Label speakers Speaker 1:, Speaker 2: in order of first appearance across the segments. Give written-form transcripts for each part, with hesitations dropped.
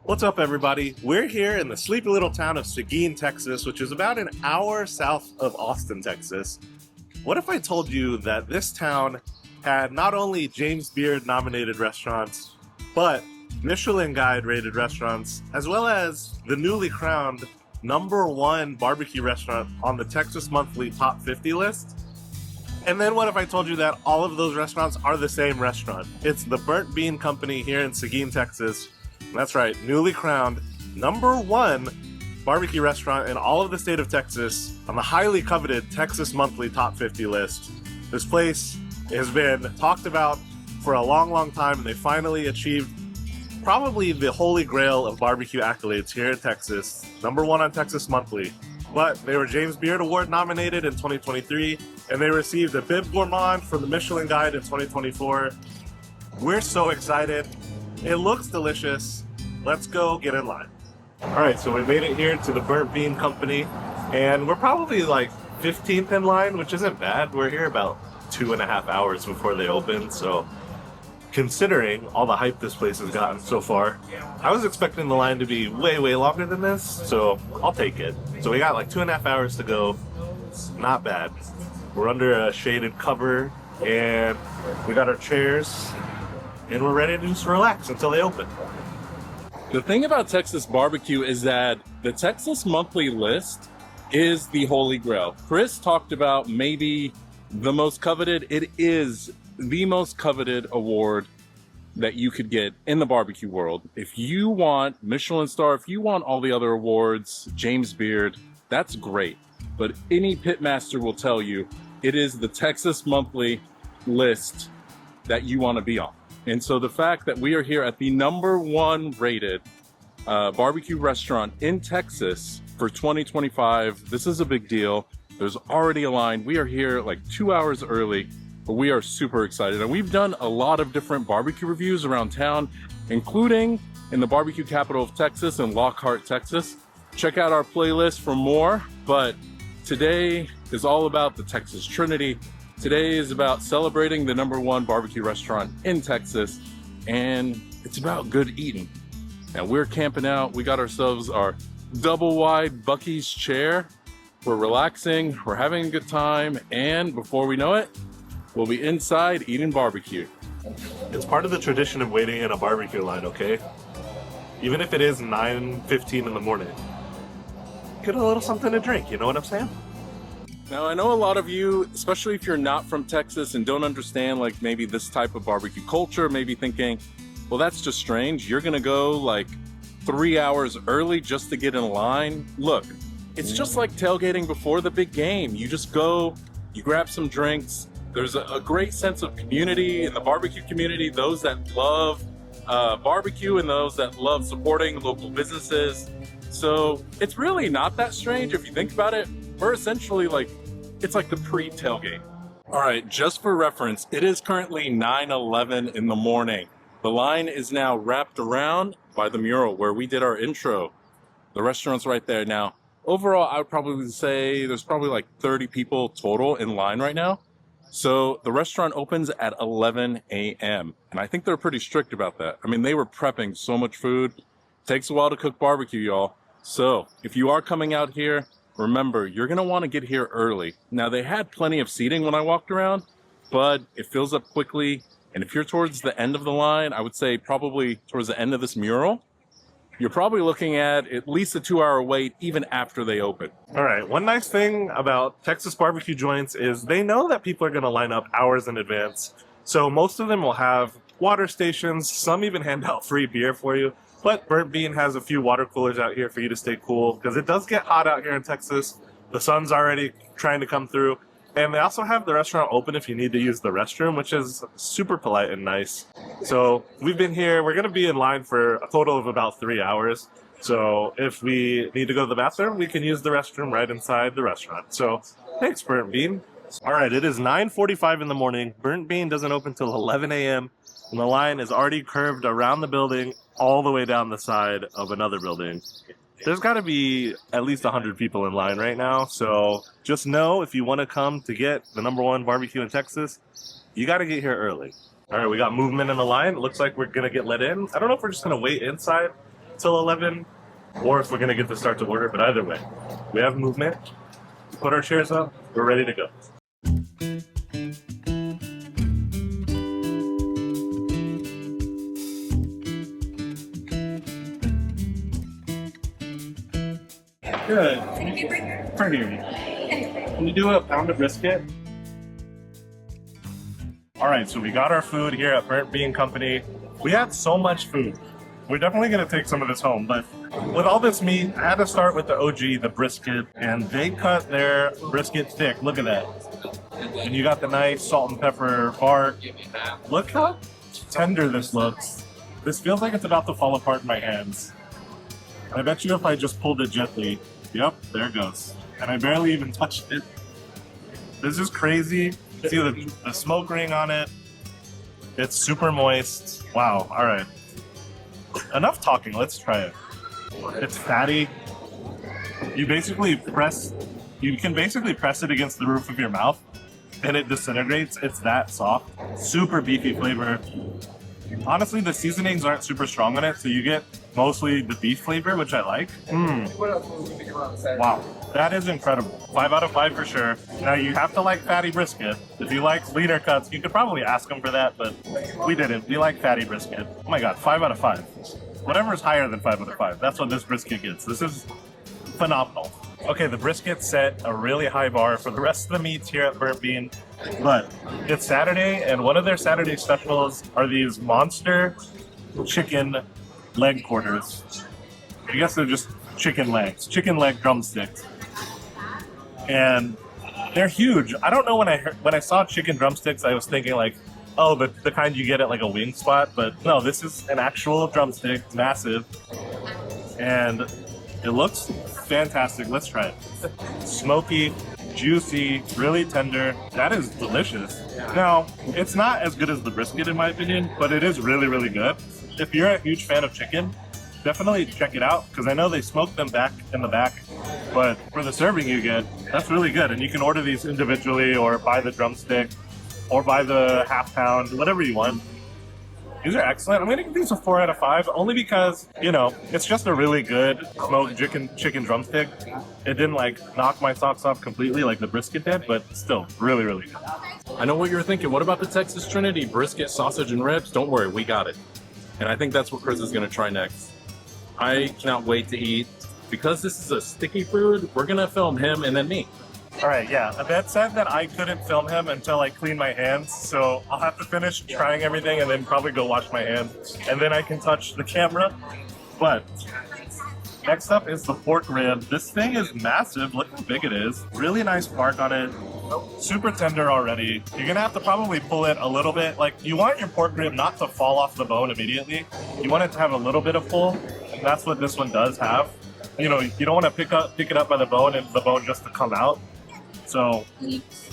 Speaker 1: What's up, everybody? We're here in the sleepy little town of Seguin, Texas, which is about an hour south of Austin, Texas. What if I told you that this town had not only James Beard nominated restaurants, but Michelin Guide rated restaurants, as well as the newly crowned #1 barbecue restaurant on the Texas Monthly Top 50 list? And then what if I told you that all of those restaurants are the same restaurant? It's the Burnt Bean Company here in Seguin, Texas. That's right, newly crowned #1 barbecue restaurant in all of the state of Texas on the highly coveted Texas Monthly Top 50 list. This place has been talked about for a long, long time, and they finally achieved probably the holy grail of barbecue accolades here in Texas, #1 on Texas Monthly. But they were James Beard Award nominated in 2023, and they received a Bib Gourmand from the Michelin Guide in 2024. We're so excited. It looks delicious. Let's go get in line. All right, so we made it here to the Burnt Bean Company, and we're probably like 15th in line, which isn't bad. We're here about 2.5 hours before they open, so considering all the hype this place has gotten so far, I was expecting the line to be way, way longer than this, so I'll take it. So we got like 2.5 hours to go. Not bad. We're under a shaded cover, and we got our chairs, and we're ready to just relax until they open.
Speaker 2: The thing about Texas barbecue is that the Texas Monthly list is the holy grail. Chris talked about maybe the most coveted. It is the most coveted award that you could get in the barbecue world. If you want Michelin star, if you want all the other awards, James Beard, that's great. But any pitmaster will tell you it is the Texas Monthly list that you want to be on. And so the fact that we are here at the #1 rated barbecue restaurant in Texas for 2025, this is a big deal. There's already a line. We are here like 2 hours early, but we are super excited. And we've done a lot of different barbecue reviews around town, including in the barbecue capital of Texas in Lockhart, Texas. Check out our playlist for more, but today is all about the Texas Trinity. Today is about celebrating the #1 barbecue restaurant in Texas, and it's about good eating. Now we're camping out. We got ourselves our double wide Buc-ee's chair. We're relaxing, we're having a good time, and before we know it, we'll be inside eating barbecue.
Speaker 1: It's part of the tradition of waiting in a barbecue line, okay? Even if it is 9:15 in the morning. Get a little something to drink, you know what I'm saying?
Speaker 2: Now, I know a lot of you, especially if you're not from Texas and don't understand like maybe this type of barbecue culture, maybe thinking, well, that's just strange. You're gonna go like 3 hours early just to get in line. Look, it's just like tailgating before the big game. You just go, you grab some drinks. There's a great sense of community in the barbecue community, those that love barbecue and those that love supporting local businesses. So it's really not that strange if you think about it. We're essentially like, it's like the pre-tailgate. All right, just for reference, it is currently 9:11 in the morning. The line is now wrapped around by the mural where we did our intro. The restaurant's right there now. Overall, I would probably say there's probably like 30 people total in line right now. So the restaurant opens at 11 a.m. And I think they're pretty strict about that. I mean, they were prepping so much food. Takes a while to cook barbecue, y'all. So if you are coming out here, remember, you're gonna wanna get here early. Now, they had plenty of seating when I walked around, but it fills up quickly. And if you're towards the end of the line, I would say probably towards the end of this mural, you're probably looking at least a 2-hour wait even after they open.
Speaker 1: All right, one nice thing about Texas barbecue joints is they know that people are gonna line up hours in advance. So most of them will have water stations, some even hand out free beer for you. But Burnt Bean has a few water coolers out here for you to stay cool, because it does get hot out here in Texas. The sun's already trying to come through. And they also have the restaurant open if you need to use the restroom, which is super polite and nice. So we've been here, we're gonna be in line for a total of about 3 hours. So if we need to go to the bathroom, we can use the restroom right inside the restaurant. So thanks, Burnt Bean. All right, it is 9:45 in the morning. Burnt Bean doesn't open till 11 a.m. And the line is already curved around the building all the way down the side of another building. There's got to be at least 100 people in line right now. So just know, if you want to come to get the #1 barbecue in Texas, you got to get here early. All right, we got movement in the line. It looks like we're going to get let in. I don't know if we're just going to wait inside. till 11, or if we're gonna get to start to order. But either way, we have movement. We put our chairs up. We're ready to go. Good. For here. Can you do a pound of brisket? All right, so we got our food here at Burnt Bean Company. We had so much food. We're definitely gonna take some of this home, but with all this meat, I had to start with the OG, the brisket, and they cut their brisket thick. Look at that. And you got the nice salt and pepper bark. Look how tender this looks. This feels like it's about to fall apart in my hands. I bet you if I just pulled it gently, yep, there it goes. And I barely even touched it. This is crazy. See the smoke ring on it. It's super moist. Wow, all right. Enough talking, let's try it. It's fatty. You can basically press it against the roof of your mouth and it disintegrates. It's that soft. Super beefy flavor. Honestly, the seasonings aren't super strong on it, so you get mostly the beef flavor, which I like. Wow, that is incredible. 5 out of 5 for sure. Now you have to like fatty brisket. If you like leaner cuts, you could probably ask them for that, but we didn't. We like fatty brisket. Oh my god, 5 out of 5. Whatever is higher than 5 out of 5, that's what this brisket gets. This is phenomenal. Okay, the brisket set a really high bar for the rest of the meats here at Burnt Bean, but it's Saturday, and one of their Saturday specials are these monster chicken leg quarters. I guess they're just chicken legs, chicken leg drumsticks, and they're huge. I don't know, when I saw chicken drumsticks, I was thinking like, oh, the kind you get at like a wing spot, but no, this is an actual drumstick, massive, and it looks fantastic. Let's try it. Smoky, juicy, really tender. That is delicious. Now, it's not as good as the brisket in my opinion, but it is really, really good. If you're a huge fan of chicken, definitely check it out, because I know they smoke them back in the back, but for the serving you get, that's really good. And you can order these individually or buy the drumstick or buy the half pound, whatever you want. These are excellent. I'm gonna give these a 4 out of 5, only because, you know, it's just a really good smoked chicken drumstick. It didn't like knock my socks off completely like the brisket did, but still really, really good.
Speaker 2: I know what you're thinking. What about the Texas Trinity? Brisket, sausage, and ribs? Don't worry, we got it. And I think that's what Chris is gonna try next. I cannot wait to eat. Because this is a sticky food, we're gonna film him and then me.
Speaker 1: All right, yeah. That said that I couldn't film him until I clean my hands, so I'll have to finish trying everything and then probably go wash my hands, and then I can touch the camera. But next up is the pork rib. This thing is massive. Look how big it is. Really nice bark on it. Super tender already. You're gonna have to probably pull it a little bit. Like, you want your pork rib not to fall off the bone immediately. You want it to have a little bit of pull, and that's what this one does have. You know, you don't want to pick it up by the bone and the bone just to come out. So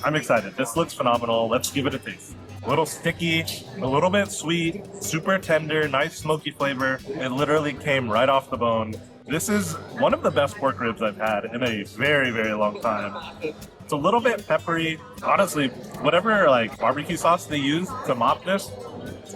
Speaker 1: I'm excited. This looks phenomenal. Let's give it a taste. A little sticky, a little bit sweet, super tender, nice smoky flavor. It literally came right off the bone. This is one of the best pork ribs I've had in a very, very long time. It's a little bit peppery. Honestly, whatever like barbecue sauce they use to mop this,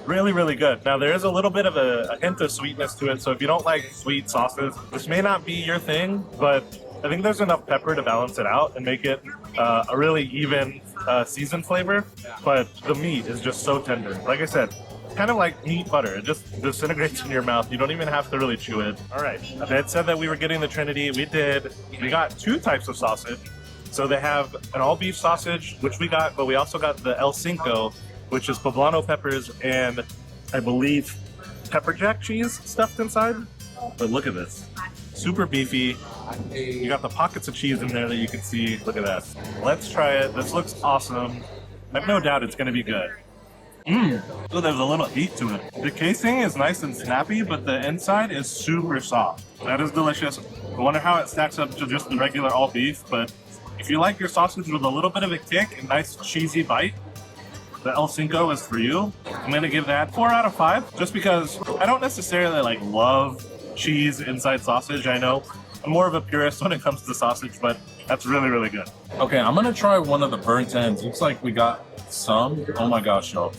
Speaker 1: really, really good. Now, there is a little bit of a hint of sweetness to it, so if you don't like sweet sauces, this may not be your thing, but I think there's enough pepper to balance it out and make it a really even seasoned flavor. But the meat is just so tender. Like I said, kind of like meat butter. It just disintegrates in your mouth. You don't even have to really chew it. All right, I had said that we were getting the Trinity. We did. We got 2 types of sausage. So they have an all-beef sausage, which we got, but we also got the El Cinco, which is poblano peppers and, I believe, pepper jack cheese stuffed inside. But look at this. Super beefy. You got the pockets of cheese in there that you can see. Look at that. Let's try it. This looks awesome. I have no doubt it's going to be good. So there's a little heat to it. The casing is nice and snappy, but the inside is super soft. That is delicious. I wonder how it stacks up to just the regular all beef, but if you like your sausage with a little bit of a kick and nice cheesy bite, the El Cinco is for you. I'm gonna give that 4 out of 5, just because I don't necessarily like love cheese inside sausage. I know I'm more of a purist when it comes to sausage, but that's really, really good.
Speaker 2: Okay, I'm gonna try one of the burnt ends. Looks like we got some. Oh my gosh, y'all.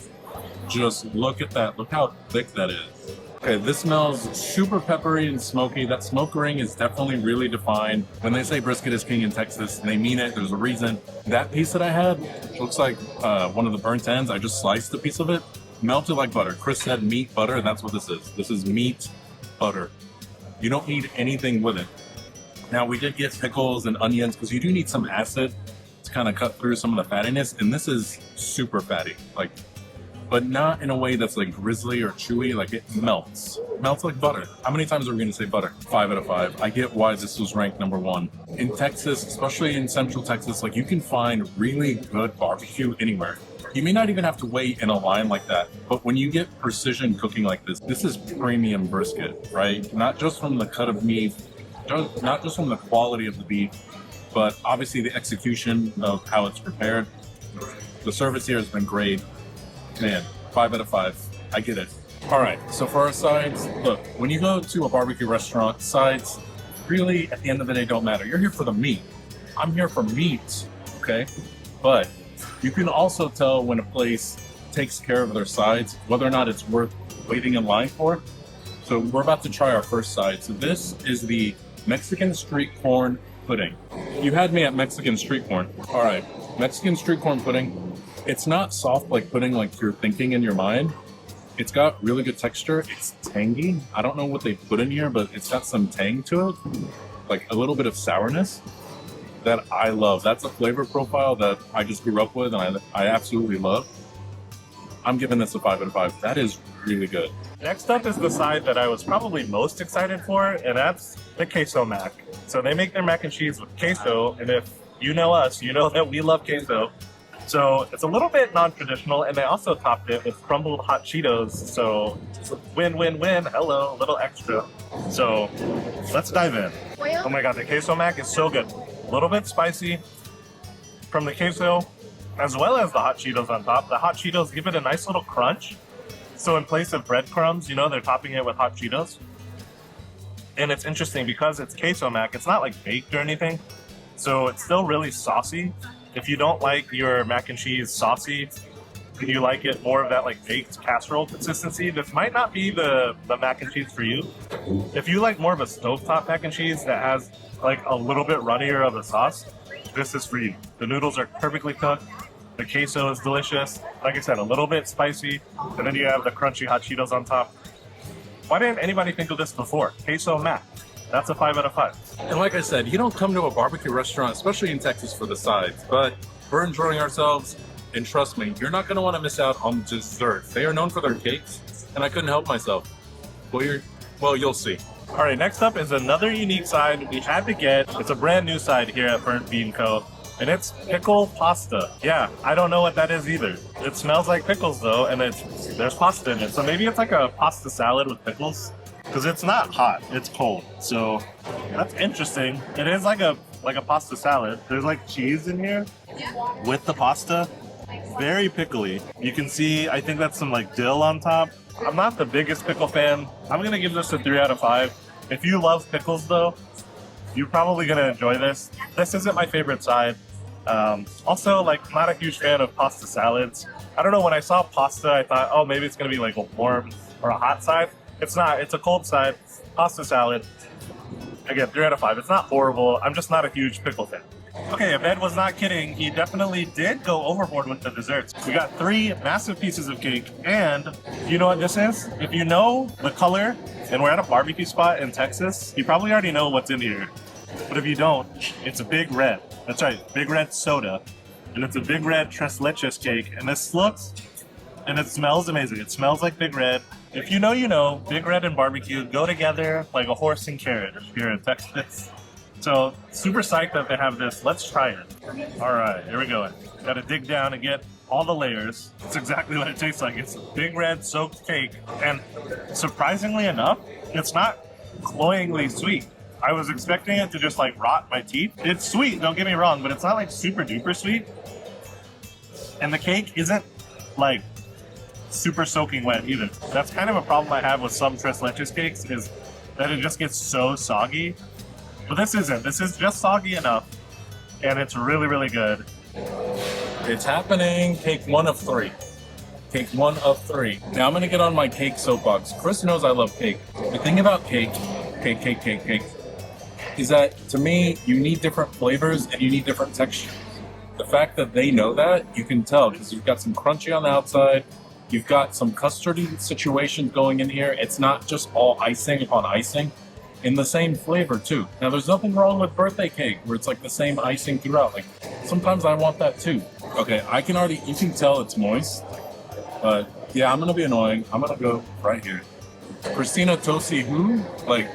Speaker 2: Just look at that. Look how thick that is. Okay, this smells super peppery and smoky. That smoke ring is definitely really defined. When they say brisket is king in Texas, they mean it. There's a reason. That piece that I had looks like one of the burnt ends. I just sliced a piece of it, melted like butter. Chris said meat butter, and that's what this is. This is meat butter. You don't need anything with it. Now, we did get pickles and onions because you do need some acid to kind of cut through some of the fattiness, and this is super fatty, like, but not in a way that's like grizzly or chewy. Like, it melts like butter. How many times are we going to say butter? 5 out of 5. I get why this was ranked #1 in Texas, especially in Central Texas. Like, you can find really good barbecue anywhere. You may not even have to wait in a line like that, but when you get precision cooking like this is premium brisket, right? Not just from the cut of meat, not just from the quality of the beef, but obviously the execution of how it's prepared. The service here has been great. Man, 5 out of 5. I get it. All right, so for our sides, look, when you go to a barbecue restaurant, sides really, at the end of the day, don't matter. You're here for the meat. I'm here for meat, okay? But you can also tell when a place takes care of their sides, whether or not it's worth waiting in line for. So we're about to try our first side. So this is the Mexican street corn pudding. You had me at Mexican street corn. All right, Mexican street corn pudding. It's not soft like pudding like you're thinking in your mind. It's got really good texture. It's tangy. I don't know what they put in here, but it's got some tang to it, like a little bit of sourness that I love. That's a flavor profile that I just grew up with and I absolutely love. I'm giving this a 5 out of 5. That is really good.
Speaker 1: Next up is the side that I was probably most excited for, and that's the queso mac. So they make their mac and cheese with queso, and if you know us, you know that we love queso. So it's a little bit non-traditional, and they also topped it with crumbled hot Cheetos. So it's a win-win-win. Hello, a little extra. So let's dive in. Oh my god, the queso mac is so good. A little bit spicy from the queso, as well as the hot Cheetos on top. The hot Cheetos give it a nice little crunch. So in place of breadcrumbs, you know, they're topping it with hot Cheetos. And it's interesting because it's queso mac, it's not like baked or anything. So it's still really saucy. If you don't like your mac and cheese saucy, you like it more of that like baked casserole consistency, this might not be the mac and cheese for you. If you like more of a stovetop mac and cheese that has like a little bit runnier of a sauce, this is for you. The noodles are perfectly cooked. The queso is delicious. Like I said, a little bit spicy. And then you have the crunchy hot Cheetos on top. Why didn't anybody think of this before? Queso mac. That's a 5 out of 5.
Speaker 2: And like I said, you don't come to a barbecue restaurant, especially in Texas, for the sides, but we're enjoying ourselves. And trust me, you're not going to want to miss out on desserts. They are known for their cakes, and I couldn't help myself. Well, you'll see.
Speaker 1: All right, next up is another unique side we had to get. It's a brand new side here at Burnt Bean Co. And it's pickle pasta. Yeah, I don't know what that is either. It smells like pickles though, and there's pasta in it. So maybe it's like a pasta salad with pickles. Because it's not hot, it's cold. So that's interesting. It is like a pasta salad. There's like cheese in here with the pasta. Very pickly. You can see, I think that's some like dill on top. I'm not the biggest pickle fan. I'm gonna give this a 3 out of 5. If you love pickles though, you're probably gonna enjoy this. This isn't my favorite side. Also, like, not a huge fan of pasta salads. I don't know, when I saw pasta, I thought, oh, maybe it's gonna be like a warm or a hot side. It's not, it's a cold side, pasta salad. Again, 3 out of 5. It's not horrible. I'm just not a huge pickle fan. Okay, if Ed was not kidding, he definitely did go overboard with the desserts. We got 3 massive pieces of cake, and you know what this is? If you know the color, and we're at a barbecue spot in Texas, you probably already know what's in here. But if you don't, it's a Big Red. That's right, Big Red soda. And it's a Big Red tres leches cake. And this looks, and it smells amazing. It smells like Big Red. If you know, you know. Big Red and barbecue go together like a horse and carrot here in Texas. So, super psyched that they have this. Let's try it. All right, here we go. Gotta dig down and get all the layers. It's exactly what it tastes like. It's a Big Red soaked cake. And surprisingly enough, it's not cloyingly sweet. I was expecting it to just like rot my teeth. It's sweet, don't get me wrong, but it's not like super duper sweet. And the cake isn't like super soaking wet either. That's kind of a problem I have with some tres leches cakes, is that it just gets so soggy. But this isn't. This is just soggy enough, and it's really, really good.
Speaker 2: It's happening. Cake 1 of 3. Cake 1 of 3. Now I'm gonna get on my cake soapbox. Chris knows I love cake. The thing about cake, is that to me, you need different flavors and you need different textures. The fact that they know that, you can tell because you've got some crunchy on the outside, you've got some custardy situations going in here. It's not just all icing upon icing. In the same flavor too. Now there's nothing wrong with birthday cake where it's like the same icing throughout. Like sometimes I want that too. Okay, you can tell it's moist, but yeah, I'm gonna be annoying. I'm gonna go right here. Christina Tosi who? Like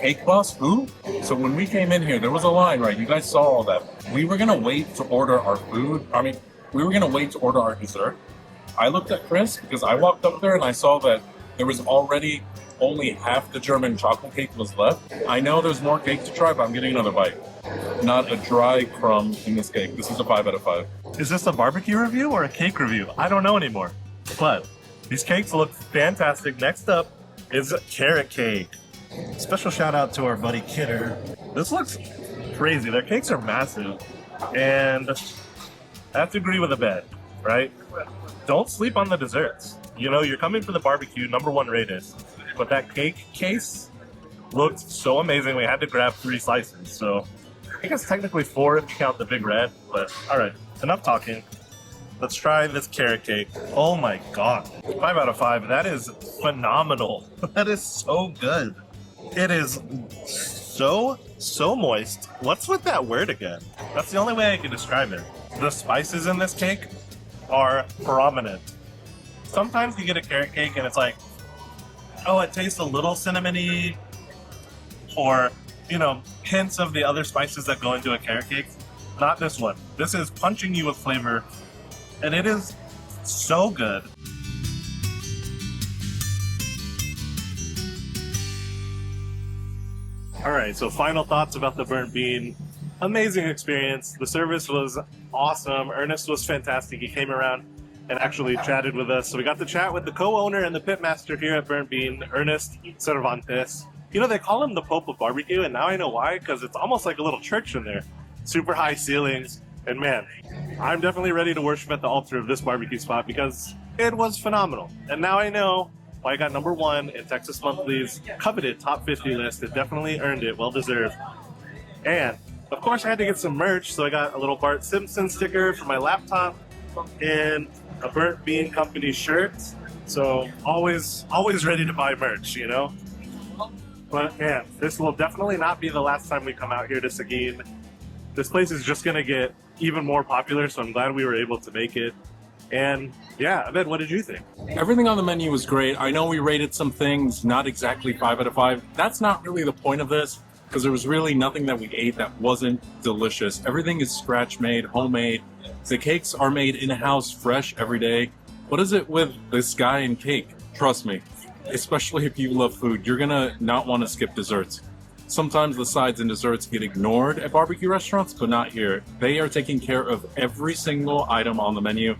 Speaker 2: Cake Boss who? So when we came in here, there was a line, right? You guys saw all that. We were gonna wait to order our food. We were gonna wait to order our dessert. I looked at Chris because I walked up there and I saw that there was already only half the German chocolate cake was left. I know there's more cake to try, but I'm getting another bite. Not a dry crumb in this cake. This is a 5 out of 5.
Speaker 1: Is this a barbecue review or a cake review? I don't know anymore. But these cakes look fantastic. Next up is carrot cake. Special shout out to our buddy Kidder. This looks crazy. Their cakes are massive. And I have to agree with the bet, right? Don't sleep on the desserts. You know, you're coming for the barbecue, #1 rated. But that cake case looked so amazing. We had to grab 3 slices. So I guess technically 4 if you count the big red. But all right, enough talking. Let's try this carrot cake. Oh my God. 5 out of 5. That is phenomenal. That is so good. It is so moist. What's with that word again? That's the only way I can describe it. The spices in this cake are prominent. Sometimes you get a carrot cake and it's like, oh, it tastes a little cinnamony, or, you know, hints of the other spices that go into a carrot cake. Not this one. This is punching you with flavor, and it is so good. All right, so final thoughts about the burnt bean. Amazing experience. The service was awesome. Ernest was fantastic. He came around and actually chatted with us. So we got to chat with the co-owner and the pitmaster here at Burnt Bean, Ernest Cervantes. You know, they call him the Pope of Barbecue, and now I know why, because it's almost like a little church in there. Super high ceilings, and man, I'm definitely ready to worship at the altar of this barbecue spot because it was phenomenal. And now I know why I got #1 in Texas Monthly's coveted top 50 list. It definitely earned it, well deserved. And of course I had to get some merch, so I got a little Bart Simpson sticker for my laptop and a Burnt Bean Company shirt. So always ready to buy merch, you know? But man, this will definitely not be the last time we come out here to Seguin. This place is just gonna get even more popular, so I'm glad we were able to make it. And yeah, Ahmed, what did you think?
Speaker 2: Everything on the menu was great. I know we rated some things not exactly 5 out of 5. That's not really the point of this, because there was really nothing that we ate that wasn't delicious. Everything is scratch made, homemade. The cakes are made in-house, fresh every day. What is it with this guy and cake? Trust me, especially if you love food, you're gonna not want to skip desserts. Sometimes the sides and desserts get ignored at barbecue restaurants, but not here. They are taking care of every single item on the menu,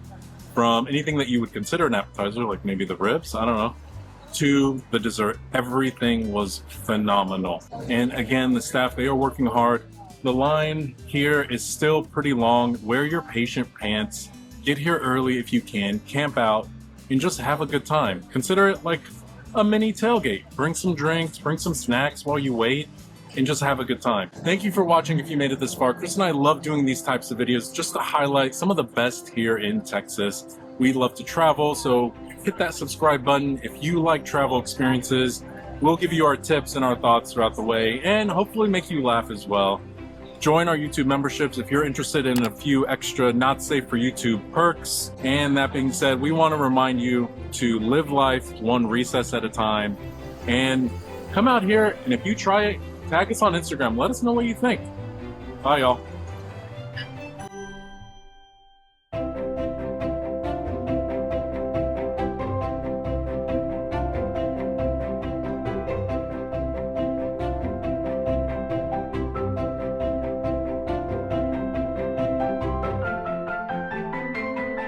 Speaker 2: from anything that you would consider an appetizer, like maybe the ribs, I don't know, to the dessert. Everything was phenomenal. And again, the staff, they are working hard. The line here is still pretty long. Wear your patient pants. Get here early if you can. Camp out and just have a good time. Consider it like a mini tailgate. Bring some drinks, bring some snacks while you wait, and just have a good time. Thank you for watching if you made it this far. Chris and I love doing these types of videos just to highlight some of the best here in Texas. We love to travel, so hit that subscribe button if you like travel experiences. We'll give you our tips and our thoughts throughout the way, and hopefully make you laugh as well. Join our YouTube memberships if you're interested in a few extra not safe for YouTube perks. And that being said, we want to remind you to live life one recess at a time, and come out here, and if you try it, tag us on Instagram. Let us know what you think. Bye, y'all.